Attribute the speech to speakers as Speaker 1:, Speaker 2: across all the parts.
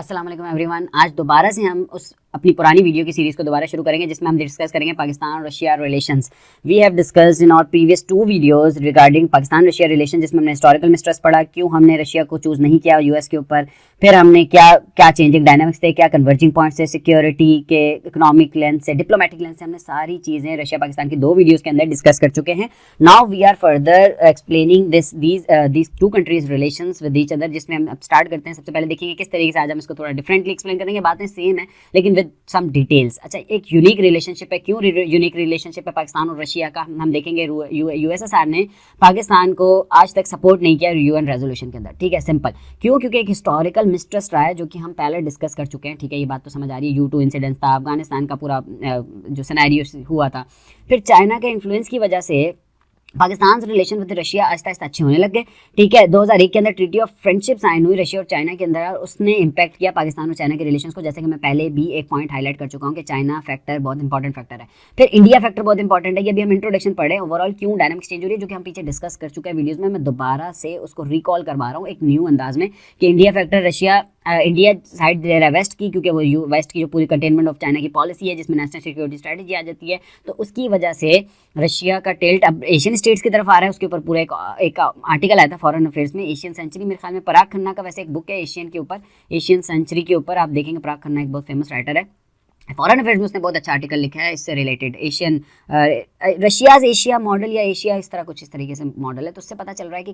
Speaker 1: अस्सलाम वालेकुम एवरीवन। आज दोबारा से हम उस अपनी पुरानी वीडियो की सीरीज़ को दोबारा शुरू करेंगे जिसमें हम डिस्कस करेंगे पाकिस्तान और Russia relations. We have discussed in our previous 2 videos regarding Pakistan Russia relation, जिसमें हमने हिस्टोरिकल मिस्ट्रेस पढ़ा, क्यों हमने रशिया को चूज़ नहीं किया यूएस के ऊपर, फिर हमने क्या चेंजिंग डायनामिक्स थे, क्या कन्वर्जिंग पॉइंट्स थे सिक्योरिटी के, इकोनॉमिक लेंस से, डिप्लोमेटिक लेंस से। हमने सारी चीज़ें रशिया पाकिस्तान की 2 वीडियोज़ के अंदर डिस्कस कर चुके हैं। Now we are further explaining these 2 countries relations with each other, जिसमें हम अब स्टार्ट करते हैं। सबसे पहले देखेंगे किस तरीके से आज हम इसको थोड़ा डिफरेंटली एक्सप्लेन करेंगे। बातें सेम है लेकिन विद सम डिटेल्स। अच्छा, एक यूनिक रिलेशनशिप है। क्यों यूनिक रिलेशनशिप है पाकिस्तान और रशिया का, हम देखेंगे। यूएसएसआर ने पाकिस्तान को आज तक सपोर्ट नहीं किया यूएन रेजोल्यूशन के अंदर। ठीक है, सिंपल। क्यों? क्योंकि एक हिस्टोरिकल मिसट्रस्ट रहा है जो कि हम पहले डिस्कस कर चुके हैं। ठीक है, ये बात तो समझ आ रही है। U2 इंसिडेंट था, अफगानिस्तान का पूरा जो सिनेरियो हुआ था, फिर चाइना के इन्फ्लुएंस की वजह से पाकिस्तान से relation with Russia Aahista Aahista अच्छे होने लग गए। ठीक है, 2001 के अंदर ट्रीटी ऑफ फ्रेंडशिप साइन हुई रशिया और चाइना के अंदर, उसने इंपैक्ट किया पाकिस्तान और चाइना के रिलेशंस को। जैसे कि मैं पहले भी एक पॉइंट हाईलाइट कर चुका हूं कि चाइना फैक्टर बहुत इंपॉर्टेंट फैक्टर है। फिर इंडिया फैक्टर बहुत इंपॉर्टेंट है। ये भी हम इंट्रोडक्शन पढ़े ओवरऑल क्यों डायनामिक्स चेंज हो रही है, जो कि हम पीछे डिस्कस कर चुके हैं वीडियोज में। मैं दोबारा से उसको रिकॉल करवा रहा हूँ एक न्यू अंदाज में कि India factor Russia India side दे रहा है वेस्ट की, क्योंकि वो वेस्ट की जो पूरी कंटेनमेंट ऑफ चाइना की पॉलिसी है जिसमें नेशनल सिक्योरिटी स्ट्रेटजी आ जाती है, तो उसकी वजह से रशिया का टिल्ट अब एशियन स्टेट्स की तरफ आ रहा है। उसके ऊपर पूरा एक आर्टिकल आया था फॉरेन अफेयर्स में, एशियन सेंचुरी, मेरे ख्याल में पराग खन्ना का वैसे एक बुक है एशियन के ऊपर, एशियन सेंचुरी के ऊपर। आप देखेंगे पराग खन्ना एक बहुत फेमस राइटर है, फॉरेन अफेयर्स में उसने बहुत अच्छा आर्टिकल लिखा है इससे related. Asian Russia's Asia model या एशिया इस तरह कुछ इस तरीके से मॉडल है। तो उससे पता चल रहा है कि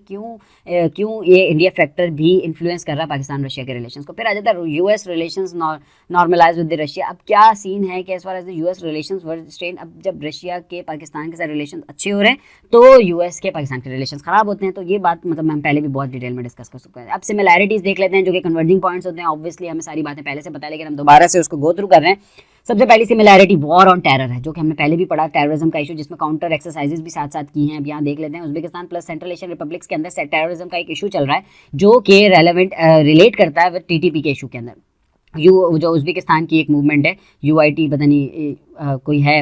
Speaker 1: क्यों ये इंडिया फैक्टर भी इन्फ्लुएंस कर रहा है पाकिस्तान रशिया के रिलेशंस को। फिर आ जाता है US relations normalise with Russia. अब क्या सीन है कि as far as the US relations were strain, अब जब रशिया के पाकिस्तान के साथ रिलेशन अच्छे हो रहे हैं तो यूएस के पाकिस्तान के रिलेशन खराब होते हैं। तो ये बात मतलब हम पहले भी बहुत डिटेल में डिस्कस कर चुके हैं। अब सिमिलैरिटीज देख लेते हैं जो कि कन्वर्जिंग पॉइंट्स होते हैं। ऑब्वियसली हमें सारी बातें पहले से पता है लेकिन हम दोबारा से उसको गो थ्रू कर रहे हैं। सबसे पहली सिमिलैरिटी वॉर ऑन टेरर है, जो कि हमने पहले भी पढ़ा, टेररिज्म का इशू, जिसमें काउंटर एक्सरसाइजेस भी साथ साथ की हैं। अब यहाँ देख लेते हैं Uzbekistan plus central Asian republics के अंदर टेररिज्म का एक इशू चल रहा है जो कि रेलेवेंट रिलेट करता है विद टीटीपी के इशू के अंदर। जो उज्बेकिस्तान की एक मूवमेंट है UIT, पता नहीं कोई है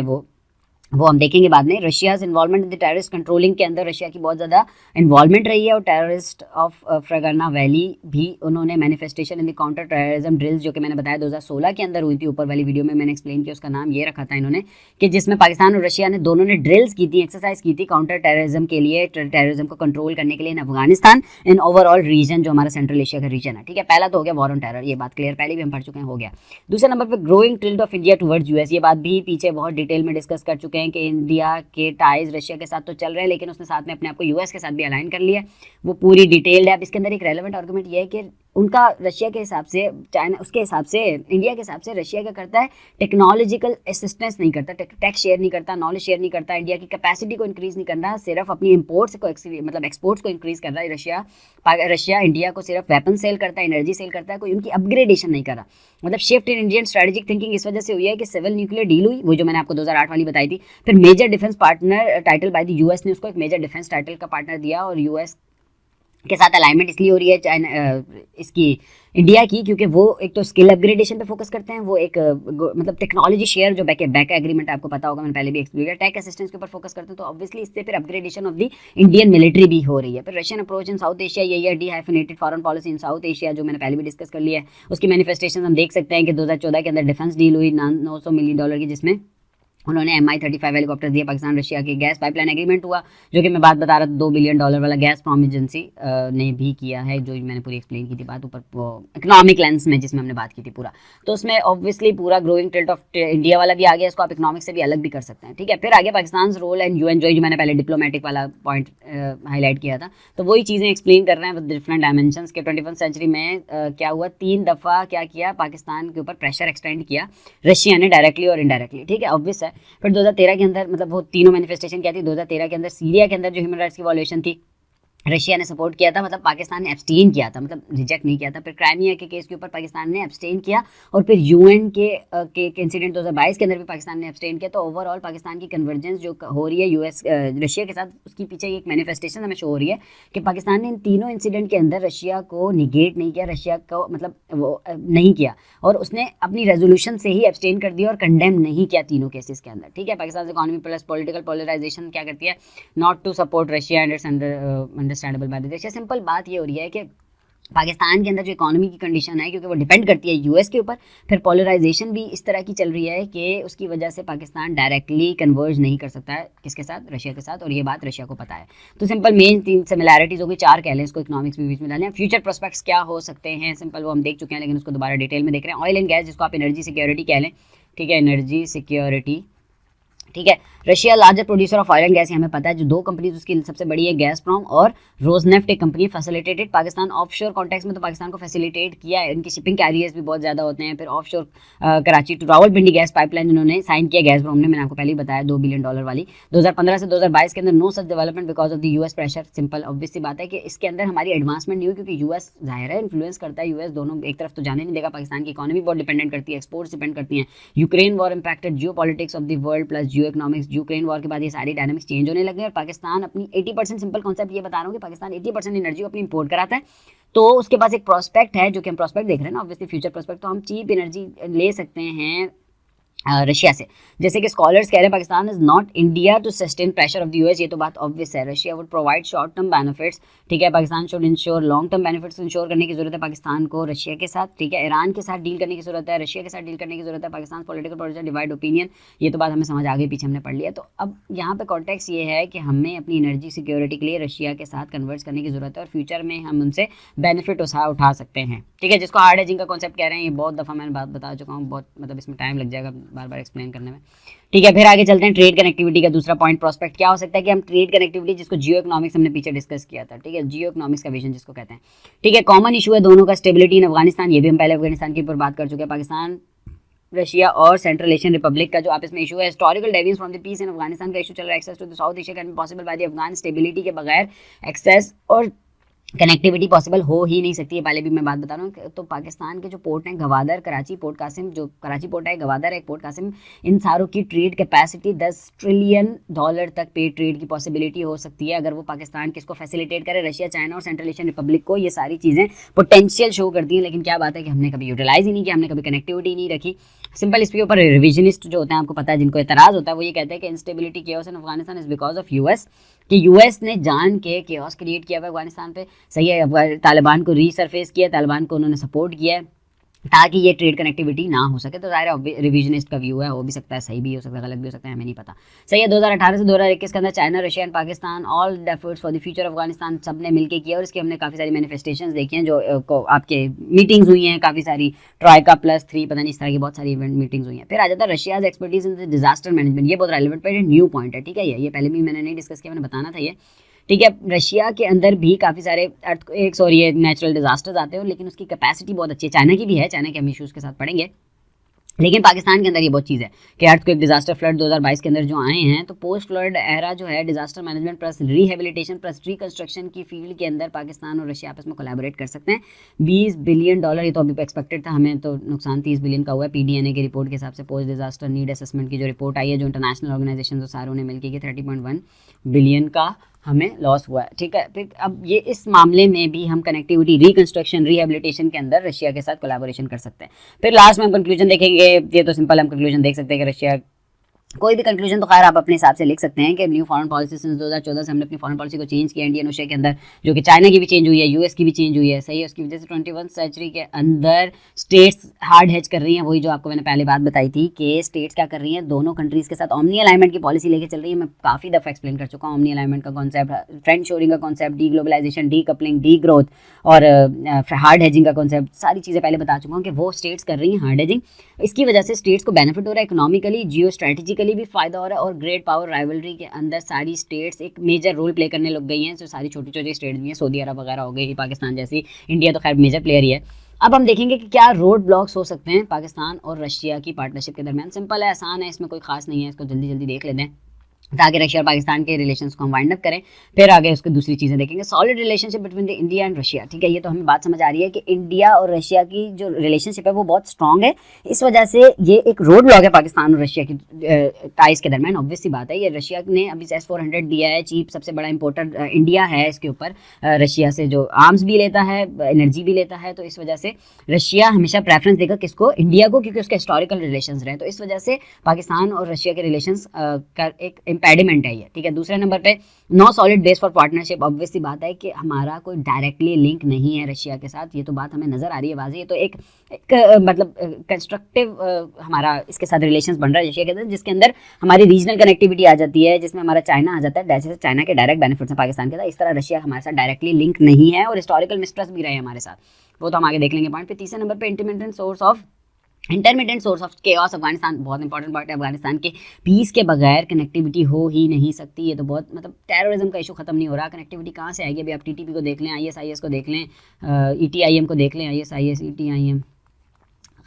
Speaker 1: वो हम देखेंगे बाद में। Russia's involvement in the terrorist controlling के अंदर रशिया की बहुत ज़्यादा इन्वॉल्वमेंट रही है, और टेररिस्ट ऑफ फ्रेगना वैली भी उन्होंने manifestation in the counter terrorism drills, जो कि मैंने बताया 2016 के अंदर हुई थी, ऊपर वाली वीडियो में मैंने एक्सप्लेन किया, उसका नाम ये रखा था इन्होंने, कि जिसमें पाकिस्तान और रशिया ने दोनों ने ड्रिल्स की थी, एक्सरसाइज की थी काउंटर टेररिज्म के लिए, टेररिज्म को कंट्रोल करने के लिए इन अफगानिस्तान, इन ओवरऑल रीजन जो हमारा सेंट्रल एशिया का रीजन है। ठीक है, पहला तो हो गया वॉर ऑन टेरर, ये बात क्लियर, पहले भी हम पढ़ चुके हैं, हो गया। दूसरे नंबर पर growing tilt of India towards US, ये बात भी पीछे बहुत डिटेल में डिस्कस कर चुके हैं कि इंडिया के टाइज रशिया के साथ तो चल रहे हैं लेकिन उसने साथ में अपने आप को यूएस के साथ भी अलाइन कर लिया, वो पूरी डिटेल्ड है। अब इसके अंदर एक रेलेवेंट आर्गुमेंट ये है कि उनका रशिया के हिसाब से, चाइना उसके हिसाब से, इंडिया के हिसाब से रशिया क्या करता है, टेक्नोलॉजिकल असिस्टेंस नहीं करता, टेक शेयर नहीं करता, नॉलेज शेयर नहीं करता, इंडिया की कैपेसिटी को इंक्रीज नहीं करना, सिर्फ अपनी इम्पोर्ट्स को मतलब एक्सपोर्ट्स को इंक्रीज कर रहा है रशिया इंडिया को सिर्फ वेपन सेल करता है, एनर्जी सेल करता है, कोई उनकी अपग्रेडेशन नहीं कर रहा। मतलब shift in Indian strategic thinking इस वजह से हुई है कि सिविल न्यूक्लियर डील हुई, वो जो मैंने आपको 2008 वाली बताई थी। फिर major defence partner title by the US ने उसको एक मेजर डिफेंस टाइटल का पार्टनर दिया, और यूएस के साथ अलाइनमेंट इसलिए हो रही है चाइना इसकी इंडिया की, क्योंकि वो एक तो स्किल अपग्रेडेशन पे फोकस करते हैं, वो एक मतलब टेक्नोलॉजी शेयर जो बैक एग्रीमेंट आपको पता होगा, मैंने पहले भी एक्सप्लेन किया, टेक असिस्टेंस के ऊपर फोकस करते हैं। तो ऑब्वियसली इससे फिर upgradation of the Indian military भी हो रही है। फिर Russian approach in South Asia, ये dehyphenated foreign policy in South Asia, जो मैंने पहले भी डिस्कस कर लिया है, उसकी मैनिफेस्टेशन हम देख सकते हैं कि 2014 के अंदर डिफेंस डील हुई $900 मिलियन की, जिसमें उन्होंने MI-35 हेलीकॉप्टर दिए पाकिस्तान रशिया के। गैस पाइपलाइन एग्रीमेंट हुआ, जो कि मैं बात बता रहा था, $2 बिलियन वाला गैस प्रॉम एजेंसी ने भी किया है, जो मैंने पूरी एक्सप्लेन की थी बात ऊपर इकोनॉमिक लेंस में, जिसमें हमने बात की थी पूरा। तो उसमें ऑब्वियसली पूरा ग्रोइंग टिल्ट ऑफ इंडिया वाला भी आ गया, इसको आप इकोनॉमिक से भी अलग भी कर सकते हैं। ठीक है, फिर आगे पाकिस्तान रोल एंड UN जो मैंने पहले डिप्लोमेटिक वाला पॉइंट हाईलाइट किया था, तो वही चीज़ें एक्सप्लेन कर रहे हैं विद डिफरेंट डायमेंशंस के। 21st सेंचुरी में क्या हुआ, 3 दफ़ा क्या किया, पाकिस्तान के ऊपर प्रेशर एक्सटेंड किया रशिया ने, डायरेक्टली और इनडायरेक्टली। ठीक है, ऑब्वियस है। फिर 2013 के अंदर, मतलब वो तीनों मैनिफेस्टेशन क्या थी, 2013 के अंदर सीरिया के अंदर जो ह्यूमन राइट्स की वॉल्यूशन थी, रशिया ने सपोर्ट किया था, मतलब पाकिस्तान ने एब्सटेन किया था, मतलब रिजेक्ट नहीं किया था। फिर क्राइमिया के केस के ऊपर पाकिस्तान ने एब्सटेन किया, और फिर UN के इंसिडेंट 2022 के अंदर भी पाकिस्तान ने एब्सटेन किया। तो ओवरऑल पाकिस्तान की कन्वर्जेंस जो हो रही है यूएस रशिया के साथ, उसकी पीछे एक मैनिफेस्टेशन हमें शो हो रही है कि पाकिस्तान ने इन तीनों इंसिडेंट के अंदर रशिया को निगेट नहीं किया, रशिया को मतलब वो नहीं किया, और उसने अपनी रेजोल्यूशन से ही एब्सटेन कर दिया और कंडेम नहीं किया तीनों केसेस के अंदर। ठीक है, Pakistan economy plus political polarisation क्या करती है, not to support Russia and it's understandable by the Russia. Simple बात ये हो रही है कि पाकिस्तान के अंदर जो इकोनॉमी की कंडीशन है, क्योंकि वो डिपेंड करती है यूएस के ऊपर, फिर पोलराइजेशन भी इस तरह की चल रही है कि उसकी वजह से पाकिस्तान डायरेक्टली कन्वर्ज नहीं कर सकता है किसके साथ, रशिया के साथ, और ये बात रशिया को पता है। तो सिंपल मेन 3 सिमिलैरिटीज हो गई, 4 कह लें इसको, इकोनॉमिक्स भी बीच में डालें। फ्यूचर प्रोस्पेक्ट्स क्या हो सकते हैं, सिंपल वो हम देख चुके हैं, लेकिन उसको दोबारा डिटेल में देख रहे हैं। ऑयल एंड गैस, जिसको आप एनर्जी सिक्योरिटी कह लें, ठीक है, एनर्जी सिक्योरिटी, ठीक है। Russia larger producer of oil and gas, हमें पता है। जो 2 कंपनीज उसकी सबसे बड़ी है, गैसप्रॉम और रोजनेफ्ट एक company. Facilitated Pakistan offshore context में, तो पाकिस्तान को फैसिलिटेट किया है। इनकी शिपिंग कैरियर्स भी बहुत ज़्यादा होते हैं। फिर offshore Karachi to Rawalpindi gas pipeline इन्होंने साइन किया गैसप्रॉम ने, मैंने आपको पहले ही बताया, $2 बिलियन वाली। 2015 से 2022 के अंदर no such development because of the US pressure. Simple obvious सी बात है कि इसके अंदर हमारी एडवांसमेंट नहीं हुई, क्योंकि यूएस जाहिर है इन्फ्लुएंस करता है। यूएस दोनों एक तरफ तो जाने नहीं देगा, पाकिस्तान की इकोनॉमी बहुत डिपेंडेंट करती है, एक्सपोर्ट्स डिपेंड करती हैं। Ukraine war impacted Jio politics of the world plus Jio economics. Ukraine war के बाद ये सारी डायनामिक्स चेंज होने लगे और पाकिस्तान अपनी 80%, सिंपल कॉन्सेप्ट ये बता रहा हूँ कि पाकिस्तान 80% एनर्जी अपनी इंपोर्ट कराता है। तो उसके पास एक प्रोस्पेक्ट है, जो कि हम प्रोस्पेक्ट देख रहे हैं ना, ऑब्वियसली फ्यूचर प्रोस्पेक्ट, तो हम चीप एनर्जी ले सकते हैं रशिया से। जैसे कि स्कॉलर्स कह रहे हैं Pakistan is not India to sustain pressure of the US, ये तो बात ऑब्वियस है। Russia would provide short term benefits, ठीक है। Pakistan should ensure long term benefits ensure करने की जरूरत है पाकिस्तान को रशिया के साथ, ठीक है। ईरान के साथ डील करने की जरूरत है, रशिया के साथ डील करने की जरूरत है। Pakistan political position divide opinion, ये तो बात हमें समझ आ गई, पीछे हमने पढ़ लिया। तो अब यहाँ पे कॉन्टेक्स्ट ये है कि हमें अपनी एनर्जी सिक्योरिटी के लिए रशिया के साथ कन्वर्ट करने की जरूरत है और फ्यूचर में हम उनसे बेनिफिट उठा सकते हैं, ठीक है। जिसको हार्ड हेजिंग का कॉन्सेप्ट कह रहे हैं, ये बहुत दफ़ा मैंने बात बता चुका हूँ, बहुत मतलब इसमें टाइम लग जाएगा बार बार एक्सप्लेन करने में, ठीक है। फिर आगे चलते हैं, ट्रेड कनेक्टिविटी का दूसरा पॉइंट प्रोस्पेक्ट क्या हो सकता है कि हम ट्रेड कनेक्टिविटी, जिसको जियो इकोनॉमिक्स हमने पीछे डिस्कस किया था, ठीक है, जियो इकोनॉमिक्स का विजन जिसको कहते हैं, ठीक है। कॉमन इशू है दोनों का, स्टेबिलिटी इन अफगानिस्तान, ये भी हम पहले अफगानिस्तान के ऊपर बात कर चुके हैं। पाकिस्तान, रशिया और सेंट्रल एशियन रिपब्लिक का जो आपस में इशू है, historical deviation from the peace in Afghanistan का इशू चल रहा है। Access to the South Asia can be possible by the Afghan, stability के बगैर एक्सेस और कनेक्टिविटी पॉसिबल हो ही नहीं सकती है, पहले भी मैं बात बता रहा हूँ। तो पाकिस्तान के जो पोर्ट हैं, गवादर, कराची, पोर्ट कासिम, जो कराची पोर्ट है, गवादर है, पोर्ट कासिम, इन सारों की ट्रेड कैपेसिटी $10 ट्रिलियन तक पे ट्रेड की पॉसिबिलिटी हो सकती है अगर वो पाकिस्तान किसको फैसिलिटेट करे, रशिया, चाइना और सेंट्रल एशियन रिपब्लिक को। ये सारी चीज़ें पोटेंशियल शो करती हैं, लेकिन क्या बात है कि हमने कभी यूटिलाइज ही नहीं किया, हमने कभी कनेक्टिविटी नहीं रखी। सिंपल इसके ऊपर रिविजनिस्ट जो होते हैं, आपको पता है, जिनको एतराज़ होता है, वो ये कहते हैं कि instability chaos in Afghanistan is because of US, कि यूएस ने जान के केओस क्रिएट किया हुआ अफगानिस्तान पे, सही है। तालिबान को रीसरफेस किया, तालिबान को उन्होंने सपोर्ट किया है ताकि ये ट्रेड कनेक्टिविटी ना हो सके। तो ज़ाहिर है रिविजनिस्ट का व्यू है, हो भी सकता है सही भी हो सकता है, गलत भी हो सकता है, हमें नहीं पता, सही है। 2018 से 2021 के अंदर China, Russia and Pakistan, all efforts for the future Afghanistan, सब ने मिलकर किया और इसकी हमने काफ़ी सारी मैनिफेस्टेशंस देखी हैं, जो आपके मीटिंग्स हुई हैं काफ़ी सारी, ट्राइका +3, पता नहीं इस तरह की बहुत सारी इवेंट मीटिंग्स हुई हैं। फिर आ जाता है Russia's expertise in the disaster management, ये बहुत रेलिवेंट पर न्यू पॉइंट है, ठीक है। ये पहले भी मैंने नहीं डिस्कस किया, मैंने बताना था ये, ठीक है। रशिया के अंदर भी काफ़ी सारे अर्थक्वेक्स और ये नेचुरल डिजास्टर्स आते हैं, लेकिन उसकी कैपेसिटी बहुत अच्छी है। चाइना की भी है, चाइना के हम इशूज़ के साथ पढ़ेंगे, लेकिन पाकिस्तान के अंदर ये बहुत चीज़ है कि अर्थक्वेक, डिजास्टर, फ्लड 2022 के अंदर जो आए हैं, तो पोस्ट फ्लड एरा जो है, disaster management plus rehabilitation plus reconstruction की फील्ड के अंदर पाकिस्तान और रशिया आपस में कोलैबोरेट कर सकते हैं। $20 बिलियन, ये तो अभी एक्सपेक्टेड था, हमें तो नुकसान 30 बिलियन का हुआ है। PDNA की रिपोर्ट के हिसाब से, पोस्ट डिजास्टर नीड असेसमेंट की जो रिपोर्ट आई है, जो इंटरनेशनल ऑर्गेनाइजेशन तो सारों ने मिलकर की, 30.1 बिलियन का हमें लॉस हुआ है, ठीक है। फिर अब ये इस मामले में भी हम कनेक्टिविटी, रिकंस्ट्रक्शन, रिहेबिलिटेशन के अंदर रशिया के साथ कोलैबोरेशन कर सकते हैं। फिर लास्ट में हम कंक्लूजन देखेंगे, ये तो सिंपल हम कंक्लूजन देख सकते हैं कि रशिया, कोई भी कंक्लूजन तो खैर आप अपने हिसाब से लिख सकते हैं कि न्यू फॉरेन पॉलिसी सिंस 2014 से हमने अपनी फॉरेन पॉलिसी को चेंज किया इंडियन ओशिया के अंदर, जो कि चाइना की भी चेंज हुई है, यूएस की भी चेंज हुई है, सही है। उसकी वजह से 21वीं सेंचुरी के अंदर स्टेट्स हार्ड हेज कर रही हैं, वही जो आपको मैंने पहले बात बताई थी कि स्टेट्स क्या कर रही हैं, दोनों कंट्रीज़ के साथ ओमनी अलाइनमेंट की पॉलिसी लेके चल रही है। मैं काफ़ी दफ़ा एक्सप्लेन कर चुका हूँ ओमनी अलाइनमेंट का कॉन्सेप्ट, फ्रेंड शोरिंग का concept, deglobalisation, decoupling, degrowth और हार्ड हेजिंग का कॉन्सेप्ट, सारी चीज़ें पहले बता चुका हूँ कि वो स्टेट्स कर रही हैं हार्ड हेजिंग। इसकी वजह से स्टेट्स को बेनिफिट हो रहा है, इकोनॉमिकली, जियो स्ट्रेटेजिकली भी फ़ायदा हो रहा है, और ग्रेट पावर राइवलरी के अंदर सारी स्टेट्स एक मेजर रोल प्ले करने लग गई हैं। जो सारी छोटी छोटी स्टेट्स भी हैं, सऊदी अरब वगैरह हो गई, पाकिस्तान जैसी, इंडिया तो खैर मेजर प्लेयर ही है। अब हम देखेंगे कि क्या रोड ब्लॉक्स हो सकते हैं पाकिस्तान और रशिया की पार्टनरशिप के दरमियान। सिंपल है, आसान है, इसमें कोई खास नहीं है, इसको जल्दी जल्दी देख लेते हैं ताकि रशिया और पाकिस्तान के रिलेशंस को हम वाइंड अप करें। फिर आगे उसकी दूसरी चीज़ें देखेंगे। Solid relationship between the India and Russia, ठीक है। ये तो हमें बात समझ आ रही है कि इंडिया और रशिया की जो रिलेशनशिप है वो बहुत स्ट्रॉन्ग है, इस वजह से ये एक रोड ब्लॉक है पाकिस्तान और रशिया की टाइज के दरमियान। ऑब्वियस सी बात है, ये रशिया ने अभी S-400 दिया है, चीप सबसे बड़ा इंपोर्टर इंडिया है इसके ऊपर, रशिया से जो आर्म्स भी लेता है, एनर्जी भी लेता है, तो इस वजह से रशिया हमेशा प्रेफरेंस देगा किसको, इंडिया को, क्योंकि उसके हिस्टोरिकल रिलेशंस रहे। तो इस वजह से पाकिस्तान और रशिया के रिलेशंस का एक इम्पेडिमेंट है ये, ठीक है। दूसरे नंबर पे no solid base for partnership. Obviously बात है कि हमारा कोई डायरेक्टली लिंक नहीं है रशिया के साथ, ये तो बात हमें नज़र आ रही है वाज़ेह। ये तो एक मतलब कंस्ट्रक्टिव हमारा इसके साथ रिलेशंस बन रहा है रशिया के साथ, जिसके अंदर हमारी रीजनल कनेक्टिविटी आ जाती है, जिसमें हमारा चाइना आ जाता है, जैसे चाइना के डायरेक्ट बेनिफिट्स हैं पाकिस्तान के साथ, इस तरह रशिया हमारे साथ डायरेक्टली लिंक नहीं है और हिस्टोरिकल मिस्ट्रस्ट भी रहे हमारे साथ, वो तो हम आगे देख लेंगे पॉइंट पे। तीसरे नंबर पे intermittent source of chaos Afghanistan, बहुत इंपॉर्टेंट पार्ट है। अफगानिस्तान के पीस के बगैर कनेक्टिविटी हो ही नहीं सकती, ये तो बहुत मतलब टेररिज्म का इशू खत्म नहीं हो रहा, कनेक्टिविटी कहाँ से आएगी? अभी आप टीटीपी को देख लें, ISIS को देख लें, ETIM को देख लें, ISIS ETIM,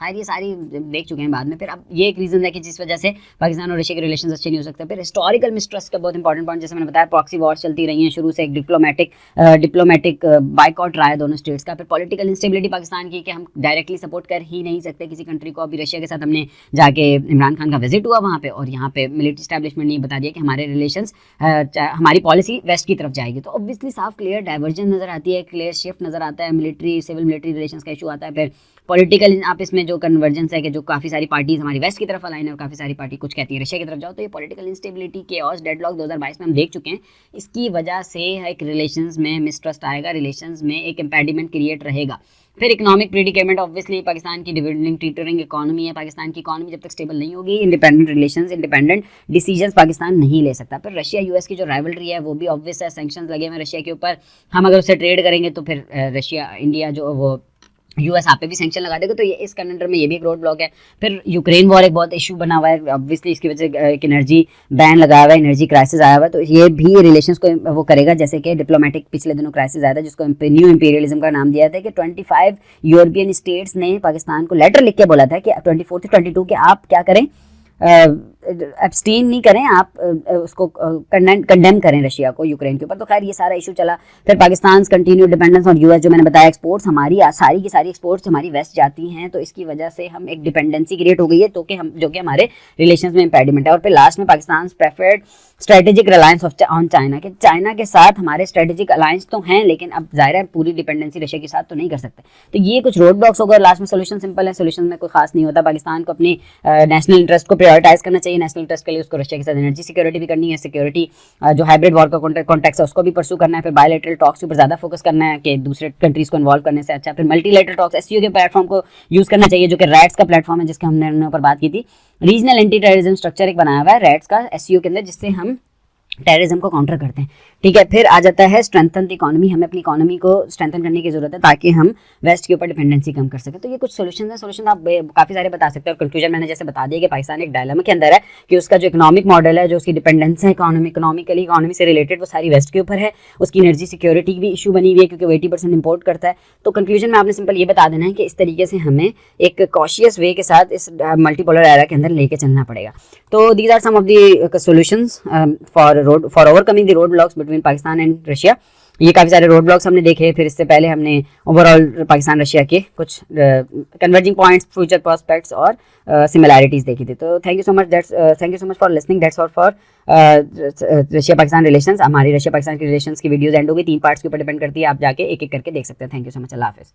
Speaker 1: खैर ये सारी देख चुके हैं बाद में। फिर अब ये एक रीज़न है कि जिस वजह से पाकिस्तान और रशिया के रिलेशंस अच्छे नहीं हो सकते। फिर हिस्टोरिकल मिसट्रस्ट का बहुत इंपॉर्टेंट पॉइंट, जैसे मैंने बताया, प्रॉक्सी वॉर्स चलती रही हैं शुरू से, एक डिप्लोमेटिक बाइकआउट रहा है दोनों स्टेट्स का। फिर पॉलिटिकल इंस्टेबिलिटी पाकिस्तान की, कि हम डायरेक्टली सपोर्ट कर ही नहीं सकते किसी कंट्री को। अभी रशिया के साथ हमने जाके इमरान खान का विजिट हुआ वहाँ पे, और यहाँ पे मिलिट्री स्टैब्लिशमेंट ने बता दिया कि हमारे रिलेशंस, हमारी पॉलिसी वेस्ट की तरफ जाएगी, तो ऑब्वियसली साफ क्लियर डाइवर्जन नज़र आती है, क्लियर शिफ्ट नज़र आता है, मिलिट्री सिविल मिलिट्री रिलेशंस का इशू आता है। फिर पॉलिटिकल आप इसमें जो कन्वर्जेंस है कि जो काफ़ी सारी पार्टीज हमारी वेस्ट की तरफ अलाइन है और काफ़ी सारी पार्टी कुछ कहती है रशिया की तरफ जाओ, तो ये पॉलिटिकल इंस्टेबिलिटी, केओस, डेडलॉक 2022 में हम देख चुके हैं। इसकी वजह से एक रिलेशंस में मिसट्रस्ट आएगा, रिलेशंस में एक इम्पेडिमेंट क्रिएट रहेगा। फिर इकोनॉमिक प्रेडिकेमेंट, ऑब्वियसली पाकिस्तान की डिविडेंड टीटरिंग इकोनॉमी है, पाकिस्तान की इकोनॉमी जब तक स्टेबल नहीं होगी, independent relations, independent decisions Pakistan नहीं ले सकता। फिर रशिया US की जो राइवलरी है वो भी ऑब्वियस है, सैंक्शंस लगे हुए रशिया के ऊपर, हम अगर उससे ट्रेड करेंगे तो फिर रशिया इंडिया जो वो US आप पे भी सैंक्शन लगा देगा, तो ये इस कंडर में ये भी एक रोड ब्लॉक है। फिर यूक्रेन वॉर एक बहुत इशू बना हुआ है, ऑब्वियसली इसकी वजह से एक एनर्जी बैन लगाया हुआ है, एनर्जी क्राइसिस आया हुआ है, तो ये भी रिलेशंस को वो करेगा। जैसे कि डिप्लोमेटिक पिछले दिनों क्राइसिस आया था, जिसको न्यू इंपीरियलिज्म का नाम दिया था, कि 25 यूरोपियन स्टेट्स ने पाकिस्तान को लेटर लिख के बोला था कि 24 से 22 के आप क्या करें, एब्सटेन नहीं करें, आप उसको कंडेम करें रशिया को यूक्रेन के ऊपर। तो खैर ये सारा इशू चला। फिर Pakistan continue dependence on US, जो मैंने बताया, एक्सपोर्ट्स हमारी सारी की सारी एक्सपोर्ट्स हमारी वेस्ट जाती हैं, तो इसकी वजह से हम एक डिपेंडेंसी क्रिएट हो गई है, तो कि हम जो कि हमारे रिलेशंस में इंपेडिमेंट है। और फिर लास्ट में Pakistan preferred strategic reliance on China, के चाइना के साथ हमारे स्ट्रेटेजिक अलायंस तो हैं, लेकिन अब जाहिर है पूरी डिपेंडेंसी रशिया के साथ तो नहीं कर सकते। तो ये कुछ रोड ब्लॉक्स हो गए। लास्ट में सोल्यूशन सिंपल है, सोल्यूशन में कोई खास नहीं होता। पाकिस्तान को अपनी नेशनल इंटरेस्ट को प्रायोरिटाइज करना चाहिए, नेशनल इंटरेस्ट के लिए उसको रशिया के साथ एनर्जी सिक्योरिटी भी करनी है, सिक्योरिटी जो हाइब्रिड वॉर का कॉन्टेक्स्ट है उसको भी परस्यू करना है। फिर बायलैटरल टॉक्स के ऊपर ज़्यादा फोकस करना है कि दूसरे कंट्रीज को इन्वॉल्व करने से अच्छा। फिर मल्टीलैटरल टॉक्स, SCO के प्लेटफॉर्म को यूज़ करना चाहिए, जो कि रैट्स का प्लेटफॉर्म है, जिसके हमने ऊपर बात की थी। रीजनल एंटी टेररिज्म स्ट्रक्चर एक बनाया हुआ है रैट्स का SCO के अंदर, जिससे हम टेररिज्म को काउंटर करते हैं, ठीक है। फिर आ जाता है स्ट्रेंथन द इकोनॉमी, हमें अपनी इकोनॉमी को स्ट्रेंथन करने की जरूरत है ताकि हम वेस्ट के ऊपर डिपेंडेंसी कम कर सकें। तो ये कुछ सोल्यूशन है, सोल्यूशन आप काफ़ी सारे बता सकते हैं। और कंक्लूजन मैंने जैसे बता दिया कि पाकिस्तान एक डायलेमा के अंदर है कि उसका जो इकोनॉमिक मॉडल है, जो उसकी डिपेंडेंस है इकोनॉमिकली इकोनॉमी से रिलेटेड, वो सारी वेस्ट के ऊपर है। उसकी एनर्जी सिक्योरिटी भी इशू बनी हुई है क्योंकि वो 80% इंपोर्ट करता है। तो कंक्लूजन में आपने सिंपल ये बता देना है कि इस तरीके से हमें एक कॉशियस वे के साथ इस मल्टीपोलर एरा के अंदर लेके चलना पड़ेगा। तो these are some of the solutions for overcoming the road blocks between Pakistan and Russia. ये काफ़ी सारे रोड ब्लॉक्स हमने देखे। फिर इससे पहले हमने ओवरऑल पाकिस्तान रशिया के कुछ कन्वर्जिंग पॉइंट्स, फ्यूचर प्रोस्पेक्ट्स और सिमिलैरिटीज़ देखी थी। तो thank you so much for listening. That's all for Russia Pakistan relations. हमारी रशिया पाकिस्तान के रिलेशंस की वीडियोस एंड होगी, 3 पार्ट्स के ऊपर डिपेंड करती है, आप जाके एक एक करके देख सकते हैं। थैंक यू सो मच, अल्लाह हाफिज़।